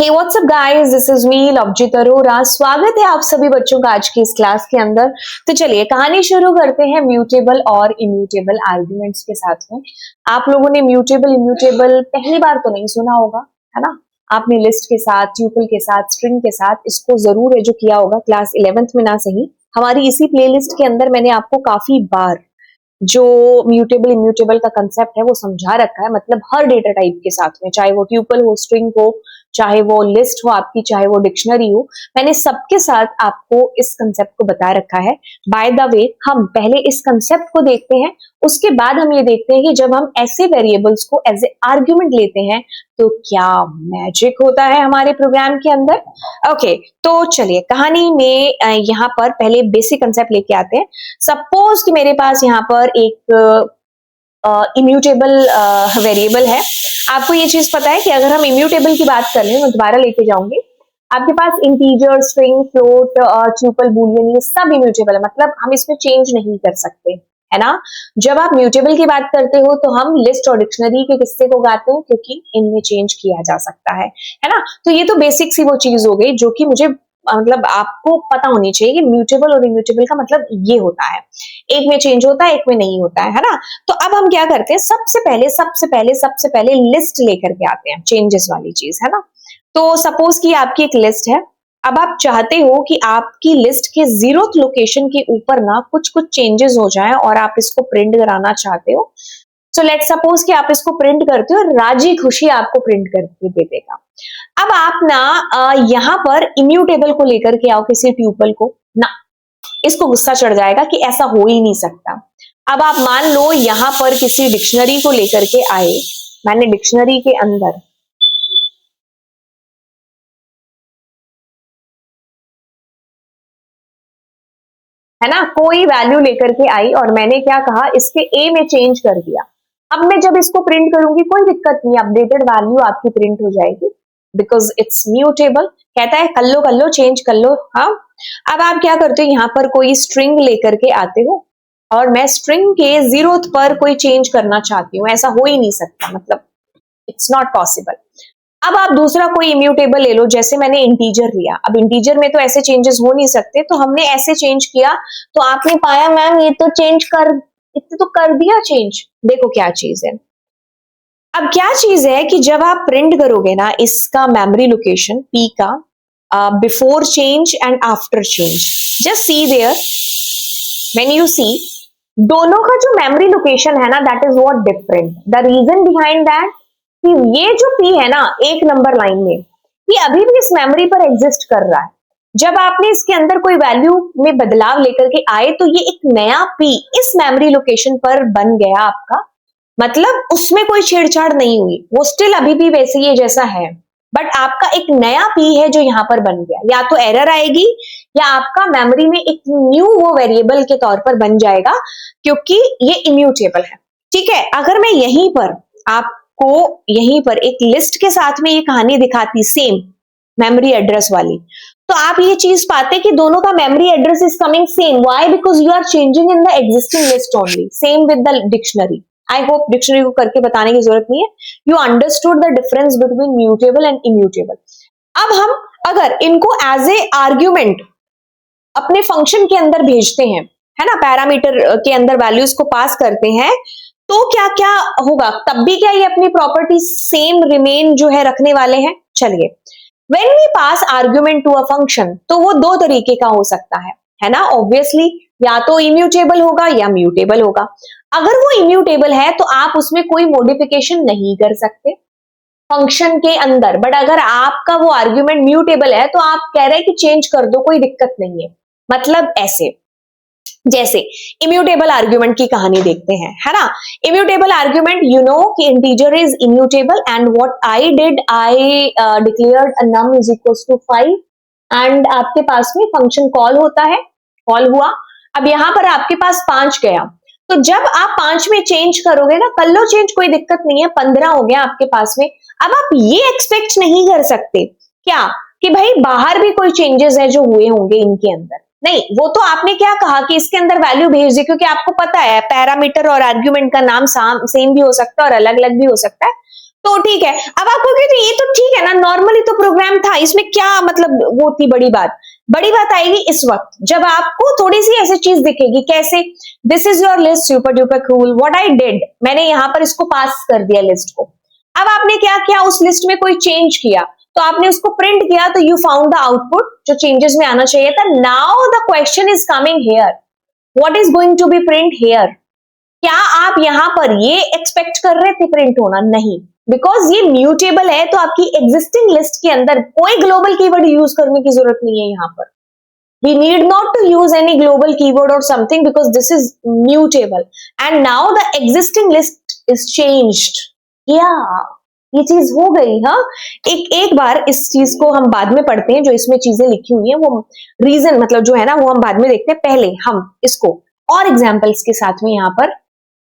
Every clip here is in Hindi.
Hey what's up guys, this is me Lovejeet Arora. स्वागत है आप सभी बच्चों का आज की इस क्लास के अंदर। तो चलिए कहानी शुरू करते हैं म्यूटेबल और इम्यूटेबल आर्गुमेंट्स के साथ में। आप लोगों ने म्यूटेबल इम्यूटेबल पहली बार तो नहीं सुना होगा, है ना। आपने लिस्ट के साथ, ट्यूपल के साथ, स्ट्रिंग के साथ इसको जरूर है जो किया होगा क्लास 11th में ना सही। हमारी इसी प्लेलिस्ट के अंदर मैंने आपको काफी बार जो म्यूटेबल इम्यूटेबल का कंसेप्ट है वो समझा रखा है। मतलब हर डेटा टाइप के साथ में, चाहे वो ट्यूपल हो, स्ट्रिंग हो, चाहे वो लिस्ट हो आपकी, चाहे वो डिक्शनरी हो, मैंने सबके साथ आपको इस कंसेप्ट को बता रखा है। बाय द वे, हम पहले इस कंसेप्ट को देखते हैं, उसके बाद हम ये देखते हैं कि जब हम ऐसे वेरिएबल्स को एज ए आर्ग्यूमेंट लेते हैं तो क्या मैजिक होता है हमारे प्रोग्राम के अंदर। ओके, तो चलिए कहानी में यहाँ पर पहले बेसिक कंसेप्ट लेके आते हैं। सपोज कि मेरे पास यहाँ पर एक इम्यूटेबल वेरिएबल है। आपको ये चीज पता है कि अगर हम इम्यूटेबल की बात कर रहे हैं, मैं दोबारा लेके जाऊंगी, आपके पास integer, string, float, tuple, boolean, ये सब इम्यूटेबल है। मतलब हम इसमें चेंज नहीं कर सकते, है ना। जब आप म्यूटेबल की बात करते हो तो हम लिस्ट और डिक्शनरी के किस्से को गाते हैं क्योंकि इनमें चेंज किया जा सकता है ना। तो ये तो बेसिक सी वो चीज हो गई जो कि मुझे मतलब आपको पता होनी चाहिए कि म्यूटेबल और इम्यूटेबल का मतलब ये होता है। एक में चेंज होता है, एक में नहीं होता है ना। तो अब हम क्या करते हैं, सबसे पहले लिस्ट लेकर के आते हैं, चेंजेस वाली चीज, है ना। तो सपोज कि आपकी एक लिस्ट है। अब आप चाहते हो कि आपकी लिस्ट के 0th लोकेशन के ऊपर ना कुछ कुछ चेंजेस हो जाएं और आप इसको प्रिंट कराना चाहते हो। सो लेट्स सपोज कि आप इसको प्रिंट करते हो, राजी खुशी आपको प्रिंट करके दे देगा। अब आप ना यहाँ पर इम्यूटेबल को लेकर के आओ, किसी ट्यूपल को ना, इसको गुस्सा चढ़ जाएगा कि ऐसा हो ही नहीं सकता। अब आप मान लो यहाँ पर किसी डिक्शनरी को लेकर के आए, मैंने डिक्शनरी के अंदर है ना कोई वैल्यू लेकर के आई और मैंने क्या कहा, इसके ए में चेंज कर दिया। अब मैं जब इसको प्रिंट करूंगी कोई दिक्कत नहीं, अपडेटेड वैल्यू आपकी प्रिंट हो जाएगी बिकॉज इट्स म्यूटेबल। कहता है कर लो चेंज कर लो। हाँ, अब आप क्या करते हो, यहाँ पर कोई स्ट्रिंग लेकर के आते हो और मैं स्ट्रिंग के 0th पर कोई चेंज करना चाहती हूँ। ऐसा हो ही नहीं सकता, मतलब इट्स नॉट पॉसिबल। अब आप दूसरा कोई इम्यूटेबल ले लो, जैसे मैंने इंटीजर लिया। अब इंटीजर में तो ऐसे चेंजेस हो नहीं सकते, तो हमने ऐसे चेंज किया तो आपने पाया मैम ये तो चेंज कर, इतने तो कर दिया चेंज। देखो क्या चीज है। अब क्या चीज है कि जब आप प्रिंट करोगे ना इसका मेमोरी लोकेशन पी का, before change and after change, just see there, when you see दोनों का जो मेमोरी लोकेशन है ना, that is what different. The reason behind that कि ये जो पी है ना एक नंबर लाइन में, ये अभी भी इस मेमोरी पर एग्जिस्ट कर रहा है। जब आपने इसके अंदर कोई वैल्यू में बदलाव लेकर के आए तो ये एक नया पी इस मेमोरी लोकेशन पर बन गया आपका। मतलब उसमें कोई छेड़छाड़ नहीं हुई, वो स्टिल अभी भी वैसे ही जैसा है, बट आपका एक नया पी है जो यहाँ पर बन गया। या तो एरर आएगी या आपका मेमोरी में एक न्यू वो वेरिएबल के तौर पर बन जाएगा क्योंकि ये इम्यूटेबल है। ठीक है, अगर मैं यहीं पर आपको यहीं पर एक लिस्ट के साथ में ये कहानी दिखाती सेम मेमोरी एड्रेस वाली, तो आप ये चीज पाते कि दोनों का memory address is coming same. Why? Because you are changing in the existing list only. Same with the dictionary. I hope dictionary को करके बताने की जरूरत नहीं है। You understood the difference between mutable and immutable. अब हम अगर इनको एज ए आर्ग्यूमेंट अपने फंक्शन के अंदर भेजते हैं, है ना, पैरामीटर के अंदर वैल्यूज को पास करते हैं, तो क्या क्या होगा, तब भी क्या ये अपनी प्रॉपर्टी सेम रिमेन जो है रखने वाले हैं। चलिए, when we pass argument to a function, तो वो दो तरीके का हो सकता है ना। ऑब्वियसली या तो इम्यूटेबल होगा या म्यूटेबल होगा। अगर वो इम्यूटेबल है तो आप उसमें कोई मॉडिफिकेशन नहीं कर सकते फंक्शन के अंदर, बट अगर आपका वो आर्ग्यूमेंट म्यूटेबल है तो आप कह रहे हैं कि चेंज कर दो, कोई दिक्कत नहीं है। मतलब ऐसे, जैसे इम्यूटेबल आर्ग्यूमेंट की कहानी देखते हैं, है ना। इम्यूटेबल आर्ग्यूमेंट, यू नो कि integer is immutable and what I did, I declared a num is equals to 5 and आपके पास में फंक्शन कॉल होता है, कॉल हुआ। अब यहां पर आपके पास 5 गया, तो जब आप 5 में चेंज करोगे ना, कर लो चेंज, कोई दिक्कत नहीं है, 15 हो गया आपके पास में। अब आप ये एक्सपेक्ट नहीं कर सकते क्या कि भाई बाहर भी कोई चेंजेस है जो हुए होंगे इनके अंदर। नहीं, वो तो आपने क्या कहा कि इसके अंदर वैल्यू भेज दी, क्योंकि आपको पता है पैरामीटर और आर्ग्यूमेंट का नाम सेम भी हो सकता है और अलग अलग भी हो सकता है। तो ठीक है, अब आपको कहते ये तो ठीक है ना, नॉर्मली तो प्रोग्राम था, इसमें क्या मतलब वो थी बड़ी बात? बड़ी बात आएगी इस वक्त जब आपको थोड़ी सी ऐसी चीज दिखेगी, कैसे this is your list super duper cool, what I did, मैंने यहां पर इसको पास कर दिया लिस्ट को। अब आपने क्या किया, उस लिस्ट में कोई चेंज किया तो आपने उसको प्रिंट किया, तो यू फाउंड द आउटपुट जो चेंजेस में आना चाहिए था। Now the question is coming here, what is going to be print here? क्या आप यहां पर ये एक्सपेक्ट कर रहे थे प्रिंट होना? नहीं, बिकॉज ये म्यूटेबल है, तो आपकी एग्जिस्टिंग लिस्ट के अंदर कोई ग्लोबल कीवर्ड यूज करने की जरूरत नहीं है यहाँ पर। We need not to use any global keyword or something because this is mutable and now the existing list is changed. Yeah, ये चीज हो गई। हाँ, एक बार इस चीज को हम बाद में पढ़ते हैं, जो इसमें चीजें लिखी हुई हैं वो रीजन मतलब जो है ना वो हम बाद में देखते हैं, पहले हम इसको और एग्जाम्पल्स के साथ में यहाँ पर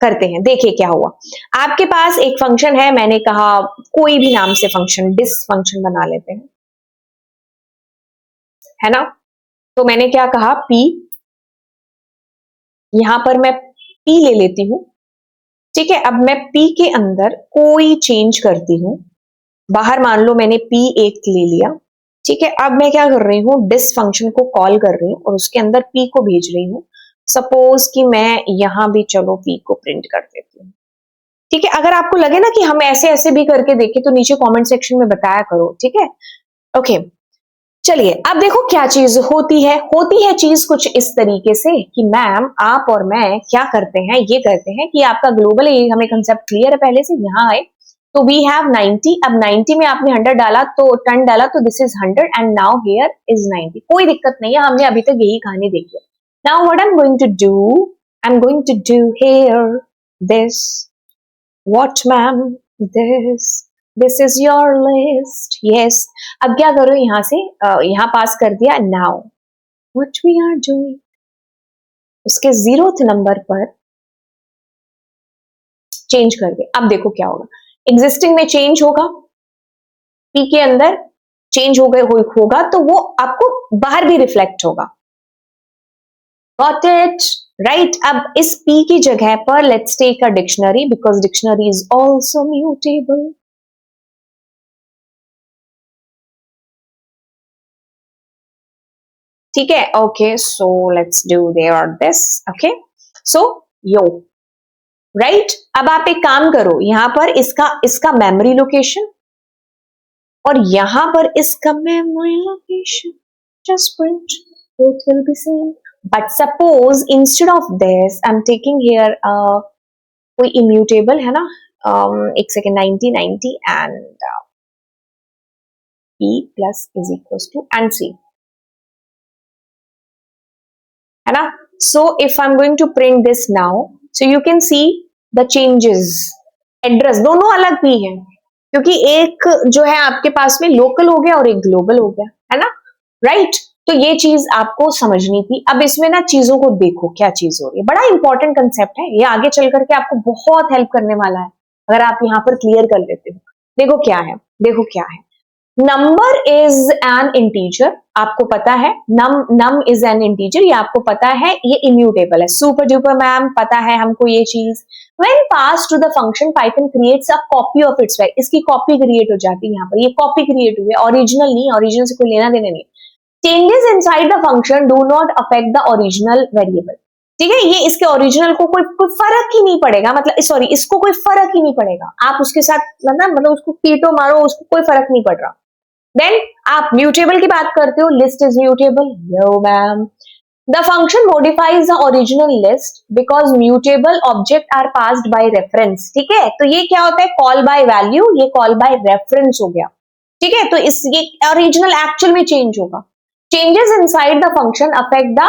करते हैं। देखिए क्या हुआ। आपके पास एक फंक्शन है, मैंने कहा कोई भी नाम से फंक्शन, डिस फंक्शन बना लेते हैं, है ना। तो मैंने क्या कहा, P, यहां पर मैं P ले लेती हूं, ठीक है। अब मैं P के अंदर कोई चेंज करती हूं, बाहर मान लो मैंने P1 ले लिया, ठीक है। अब मैं क्या कर रही हूं, डिस फंक्शन को कॉल कर रही हूं और उसके अंदर P को भेज रही हूं। सपोज कि मैं यहां भी चलो P को प्रिंट कर देती हूँ, ठीक है। अगर आपको लगे ना कि हम ऐसे ऐसे भी करके देखें तो नीचे कमेंट सेक्शन में बताया करो, ठीक है। ओके, चलिए अब देखो क्या चीज होती है चीज कुछ इस तरीके से कि मैम आप और मैं क्या करते हैं, ये करते हैं कि आपका ग्लोबल हमें कंसेप्ट क्लियर है पहले से। यहाँ आए तो वी हैव 90, अब 90 में आपने 100 डाला तो 10 डाला तो this is 100 and now here is 90, कोई दिक्कत नहीं है, हमने अभी तक यही कहानी देखी है। Now what I am going to do, I am going to do here this, what ma'am, this is your list, yes. अब क्या करो, यहां से यहां पास कर दिया। Now what we are doing, उसके 0th नंबर पर चेंज कर दे। अब देखो क्या होगा, एग्जिस्टिंग में चेंज होगा, पी के अंदर चेंज हो गए होगा तो वो आपको बाहर भी रिफ्लेक्ट होगा। Got it, right. अब इस पी की जगह पर let's take a dictionary because dictionary is also mutable. ठीक है, okay, so let's do there this, okay, so yo, right. अब आप एक काम करो, यहां पर इसका मेमोरी लोकेशन और यहां पर इसका memory location, just print, both will be same. But suppose instead of this I'm taking here कोई immutable है ना, एक second, 90 90 and p plus is equals to and c, है ना। So if I'm going to print this now, so you can see the changes, address दोनों अलग भी हैं क्योंकि एक जो है आपके पास में लोकल हो गया और एक ग्लोबल हो गया, है ना, राइट। तो ये चीज आपको समझनी थी। अब इसमें ना चीजों को देखो क्या चीज हो रही है, बड़ा इंपॉर्टेंट कंसेप्ट है ये, आगे चल करके आपको बहुत हेल्प करने वाला है अगर आप यहाँ पर क्लियर कर लेते हो। देखो क्या है, देखो क्या है, नंबर इज एन इंटीजर, आपको पता है नम इज एन इंटीजर, ये आपको पता है, ये इम्यूटेबल है। सुपर डुपर मैम पता है हमको ये चीज। When passed to the function, Python creates a copy of its value, इसकी कॉपी क्रिएट हो जाती है यहाँ पर, ये कॉपी क्रिएट हुई है, ओरिजिनल नहीं, ओरिजिनल से कोई लेना देना नहीं। Changes inside the function do not affect the original variable, ठीक है। ये इसके ओरिजिनल को कोई फर्क ही नहीं पड़ेगा, मतलब सॉरी इसको कोई फर्क ही नहीं पड़ेगा, आप उसके साथ मतलब उसको पीटो मारो, उसको कोई फर्क नहीं पड़ रहा। देन आप म्यूटेबल की बात करते हो, list is mutable, no ma'am. The function modifies the original list because mutable object are passed by reference, ठीक है। तो ये क्या होता है, call by value, ये call by reference हो गया, ठीक है। तो इस ये original actual में change होगा। Changes inside the function affect the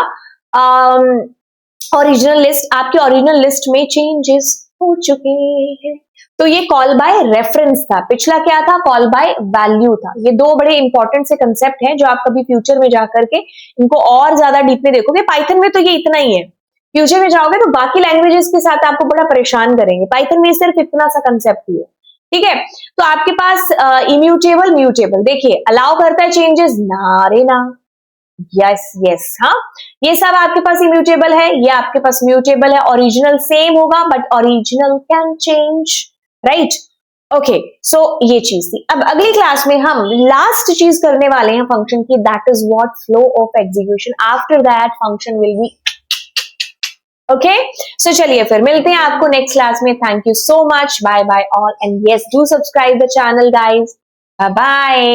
original list, आपकी original list में changes हो चुके हैं। तो ये कॉल बाय रेफरेंस था, पिछला क्या था, कॉल बाय वैल्यू था। ये दो बड़े इंपॉर्टेंट से कंसेप्ट हैं जो आप कभी फ्यूचर में जाकर के इनको और ज्यादा डीप में देखोगे। पाइथन में तो ये इतना ही है, फ्यूचर में जाओगे तो बाकी लैंग्वेजेस के साथ आपको बड़ा परेशान करेंगे, पाइथन में सिर्फ इतना सा कंसेप्ट ही है, ठीक है। तो आपके पास इम्यूटेबल म्यूटेबल, देखिए अलाउ करता है चेंजेस, ना रे ना, यस यस, हाँ, ये सब आपके पास इम्यूटेबल है, ये आपके पास म्यूटेबल है। ओरिजिनल सेम होगा but original can change, right. Okay, so ये चीज थी। अब अगली क्लास में हम लास्ट चीज करने वाले हैं फंक्शन की, that is what flow of execution. After that function will be okay. So चलिए फिर मिलते हैं आपको नेक्स्ट क्लास में। Thank you so much, bye bye all, and yes do subscribe the channel guys, bye bye.